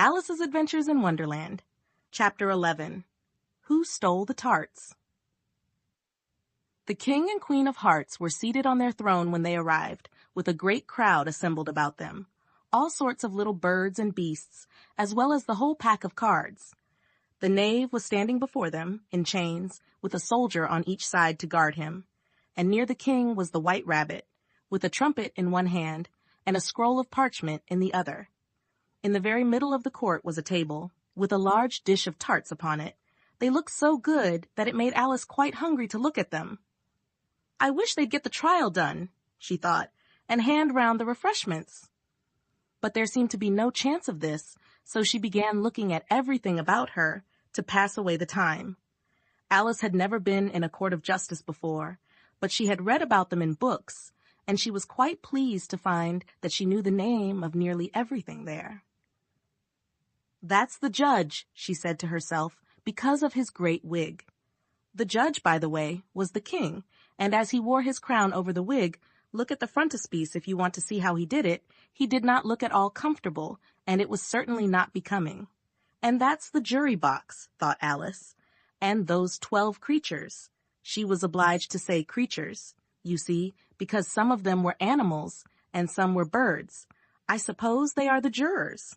Alice's Adventures in Wonderland. Chapter 11. Who Stole the Tarts? The King and Queen of Hearts were seated on their throne when they arrived, with a great crowd assembled about them. All sorts of little birds and beasts, as well as the whole pack of cards. The knave was standing before them, in chains, with a soldier on each side to guard him. And near the king was the white rabbit, with a trumpet in one hand and a scroll of parchment in the other. In the very middle of the court was a table, with a large dish of tarts upon it. They looked so good that it made Alice quite hungry to look at them. I wish they'd get the trial done, she thought, and hand round the refreshments. But there seemed to be no chance of this, so she began looking at everything about her to pass away the time. Alice had never been in a court of justice before, but she had read about them in books, and she was quite pleased to find that she knew the name of nearly everything there. That's the judge, she said to herself, because of his great wig. The judge, by the way, was the king, and as he wore his crown over the wig, look at the frontispiece if you want to see how he did it, he did not look at all comfortable, and it was certainly not becoming. And that's the jury box, thought Alice. And those 12 creatures. She was obliged to say creatures, you see, because some of them were animals and some were birds. I suppose they are the jurors.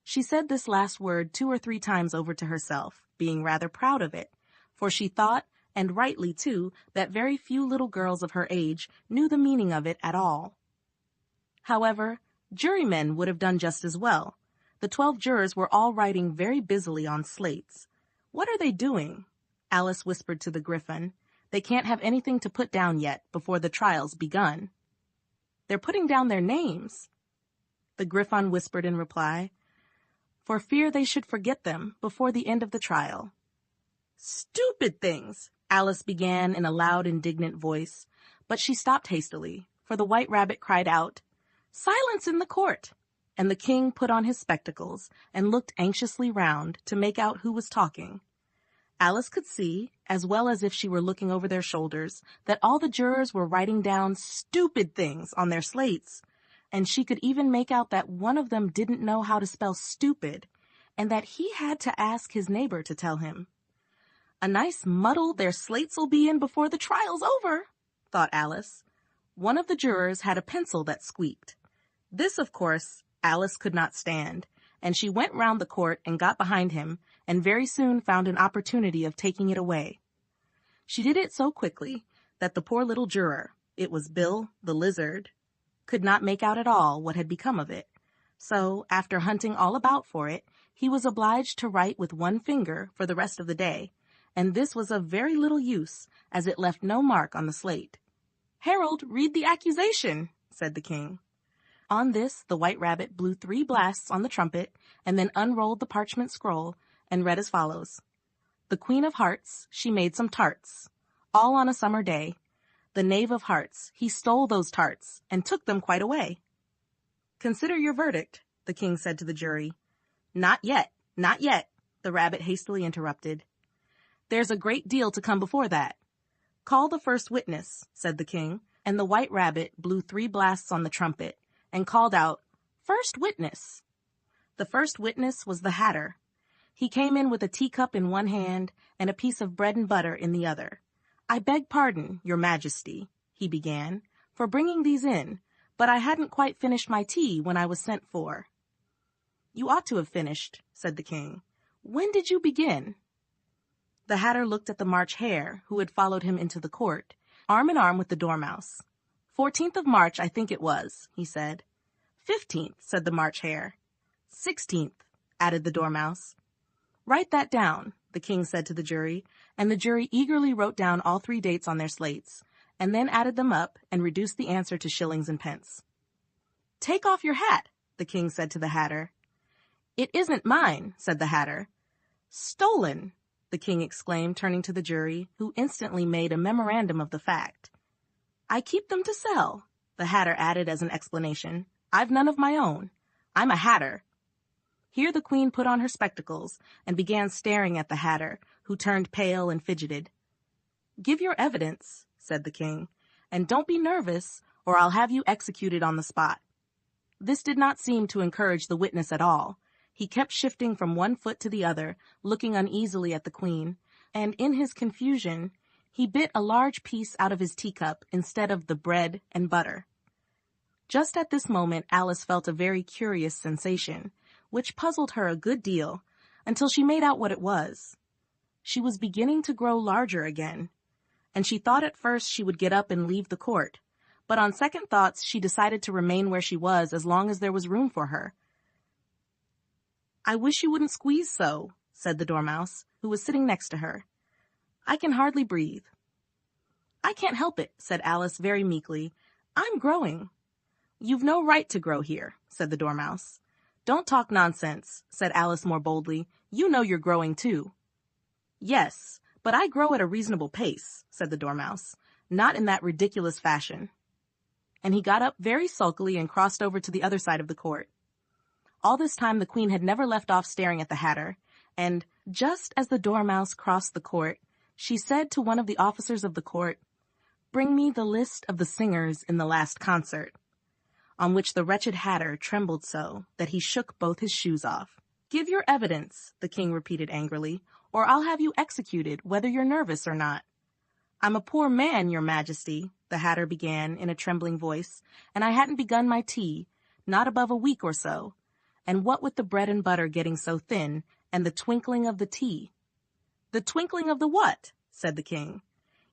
She said this last word 2 or 3 times over to herself, being rather proud of it, for she thought, and rightly too, that very few little girls of her age knew the meaning of it at all. However, jurymen would have done just as well. The 12 jurors were all writing very busily on slates. What are they doing? Alice whispered to the Griffin. They can't have anything to put down yet before the trial's begun. They're putting down their names. The Griffin whispered in reply, for fear they should forget them before the end of the trial. Stupid things, Alice began in a loud, indignant voice, but she stopped hastily, for the white rabbit cried out, Silence in the court! And the king put on his spectacles and looked anxiously round to make out who was talking. Alice could see, as well as if she were looking over their shoulders, that all the jurors were writing down stupid things on their slates, and she could even make out that one of them didn't know how to spell stupid, and that he had to ask his neighbor to tell him. A nice muddle their slates'll be in before the trial's over, thought Alice. One of the jurors had a pencil that squeaked. This, of course, Alice could not stand, and she went round the court and got behind him, and very soon found an opportunity of taking it away. She did it so quickly that the poor little juror, it was Bill the Lizard, could not make out at all what had become of it. So, after hunting all about for it, he was obliged to write with one finger for the rest of the day, and this was of very little use, as it left no mark on the slate. Harold, read the accusation, said the king. On this, the white rabbit blew 3 blasts on the trumpet, and then unrolled the parchment scroll, and read as follows. The Queen of Hearts, she made some tarts, all on a summer day. The knave of hearts, he stole those tarts, and took them quite away. Consider your verdict, the king said to the jury. Not yet, the rabbit hastily interrupted. There's a great deal to come before that. Call the first witness, said the king, and the white rabbit blew 3 blasts on the trumpet, and called out, First witness! The first witness was the Hatter. He came in with a teacup in one hand and a piece of bread and butter in the other. I beg pardon, your majesty, he began, for bringing these in, but I hadn't quite finished my tea when I was sent for. You ought to have finished, said the king. When did you begin? The Hatter looked at the March Hare, who had followed him into the court, arm in arm with the Dormouse. 14th of March, I think it was, he said. 15th, said the March Hare. 16th, added the Dormouse. Write that down, the king said to the jury, and the jury eagerly wrote down all 3 dates on their slates, and then added them up and reduced the answer to shillings and pence. Take off your hat, the king said to the Hatter. It isn't mine, said the Hatter. Stolen, the king exclaimed, turning to the jury, who instantly made a memorandum of the fact. I keep them to sell, the Hatter added as an explanation. I've none of my own. I'm a Hatter. Here the queen put on her spectacles and began staring at the Hatter, who turned pale and fidgeted. Give your evidence, said the king, and don't be nervous, or I'll have you executed on the spot. This did not seem to encourage the witness at all. He kept shifting from one foot to the other, looking uneasily at the queen, and in his confusion, he bit a large piece out of his teacup instead of the bread and butter. Just at this moment, Alice felt a very curious sensation, which puzzled her a good deal, until she made out what it was. She was beginning to grow larger again, and she thought at first she would get up and leave the court, but on second thoughts she decided to remain where she was as long as there was room for her. "I wish you wouldn't squeeze so," said the Dormouse, who was sitting next to her. "I can hardly breathe." "I can't help it," said Alice very meekly. "I'm growing." "You've no right to grow here," said the Dormouse. "Don't talk nonsense," said Alice more boldly. "You know you're growing too." "Yes, but I grow at a reasonable pace," said the Dormouse, "not in that ridiculous fashion." And he got up very sulkily and crossed over to the other side of the court. All this time the queen had never left off staring at the Hatter, and just as the Dormouse crossed the court, she said to one of the officers of the court, "Bring me the list of the singers in the last concert," on which the wretched Hatter trembled so that he shook both his shoes off. "Give your evidence," the king repeated angrily, "or I'll have you executed, whether you're nervous or not." "I'm a poor man, your majesty," the Hatter began in a trembling voice, "and I hadn't begun my tea, not above a week or so. And what with the bread and butter getting so thin, and the twinkling of the tea." "The twinkling of the what?" said the king.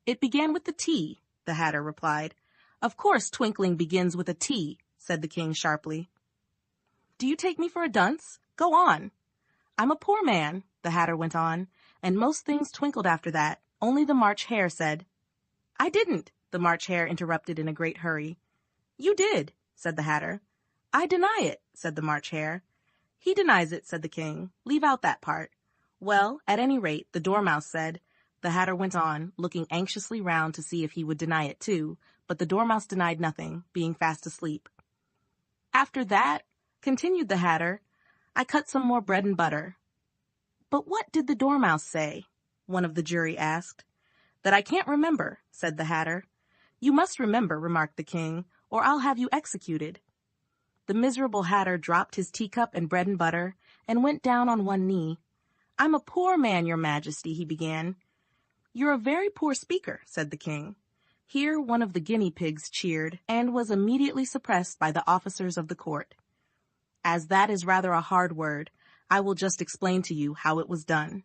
"It began with the tea," the Hatter replied. "Of course twinkling begins with a T," said the king sharply. "Do you take me for a dunce? Go on." "I'm a poor man," the Hatter went on, "and most things twinkled after that, only the March Hare said—" "I didn't," the March Hare interrupted in a great hurry. "You did," said the Hatter. "I deny it," said the March Hare. "He denies it," said the king. "Leave out that part." "Well, at any rate, the Dormouse said—" the Hatter went on, looking anxiously round to see if he would deny it too, but the Dormouse denied nothing, being fast asleep. "After that," continued the Hatter, "I cut some more bread and butter." "But what did the Dormouse say?" one of the jury asked. "That I can't remember," said the Hatter. "You must remember," remarked the king, "or I'll have you executed." The miserable Hatter dropped his teacup and bread and butter, and went down on one knee. "I'm a poor man, your majesty," he began. "You're a very poor speaker," said the king. Here one of the guinea pigs cheered, and was immediately suppressed by the officers of the court. As that is rather a hard word, I will just explain to you how it was done.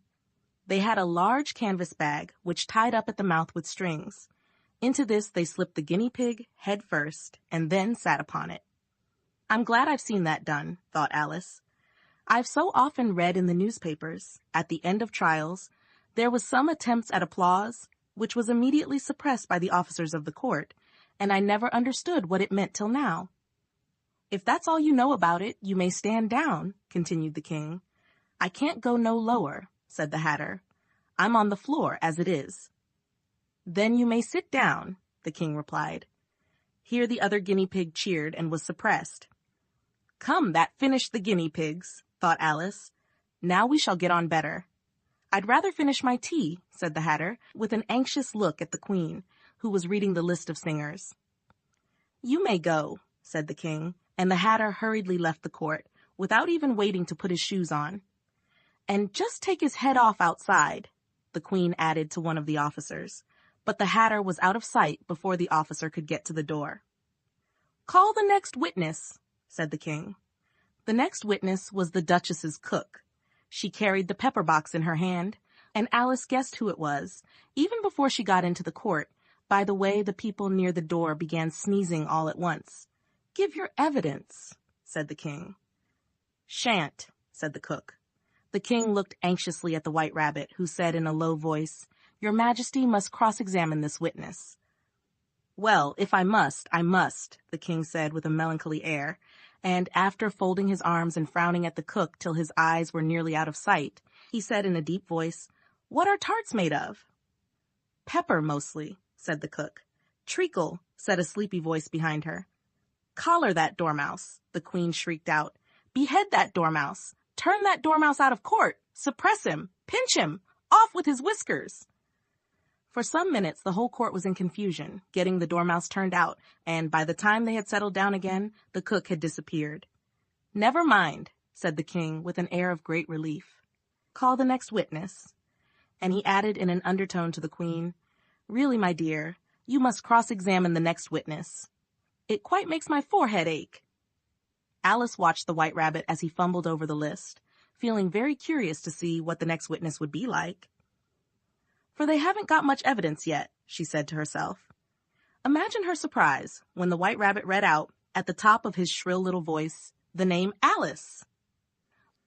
They had a large canvas bag, which tied up at the mouth with strings. Into this they slipped the guinea pig head first, and then sat upon it. "I'm glad I've seen that done," thought Alice. "I've so often read in the newspapers, at the end of trials, there was some attempts at applause, which was immediately suppressed by the officers of the court, and I never understood what it meant till now." "If that's all you know about it, you may stand down," continued the king. "I can't go no lower," said the Hatter. "I'm on the floor as it is." "Then you may sit down," the king replied. Here the other guinea pig cheered and was suppressed. "Come, that finished the guinea pigs," thought Alice. "Now we shall get on better." "I'd rather finish my tea," said the Hatter, with an anxious look at the queen, who was reading the list of singers. "You may go," said the king, and the Hatter hurriedly left the court, without even waiting to put his shoes on. "And just take his head off outside," the queen added to one of the officers, but the Hatter was out of sight before the officer could get to the door. "Call the next witness," said the king. The next witness was the Duchess's cook. She carried the pepper box in her hand, and Alice guessed who it was, even before she got into the court, by the way the people near the door began sneezing all at once. "Give your evidence," said the king. "Shan't," said the cook. The king looked anxiously at the White Rabbit, who said in a low voice, "Your Majesty must cross-examine this witness." "Well, if I must, I must," the king said with a melancholy air, and after folding his arms and frowning at the cook till his eyes were nearly out of sight, he said in a deep voice, "What are tarts made of?" "Pepper, mostly," said the cook. "Treacle," said a sleepy voice behind her. "Collar that Dormouse," the queen shrieked out. "Behead that Dormouse! Turn that Dormouse out of court! Suppress him! Pinch him! Off with his whiskers!" For some minutes the whole court was in confusion, getting the Dormouse turned out, and by the time they had settled down again, the cook had disappeared. "Never mind," said the king with an air of great relief. "Call the next witness." And he added in an undertone to the queen, "Really, my dear, you must cross-examine the next witness. It quite makes my forehead ache." Alice watched the White Rabbit as he fumbled over the list, feeling very curious to see what the next witness would be like. "For they haven't got much evidence yet," she said to herself. Imagine her surprise when the White Rabbit read out, at the top of his shrill little voice, the name Alice.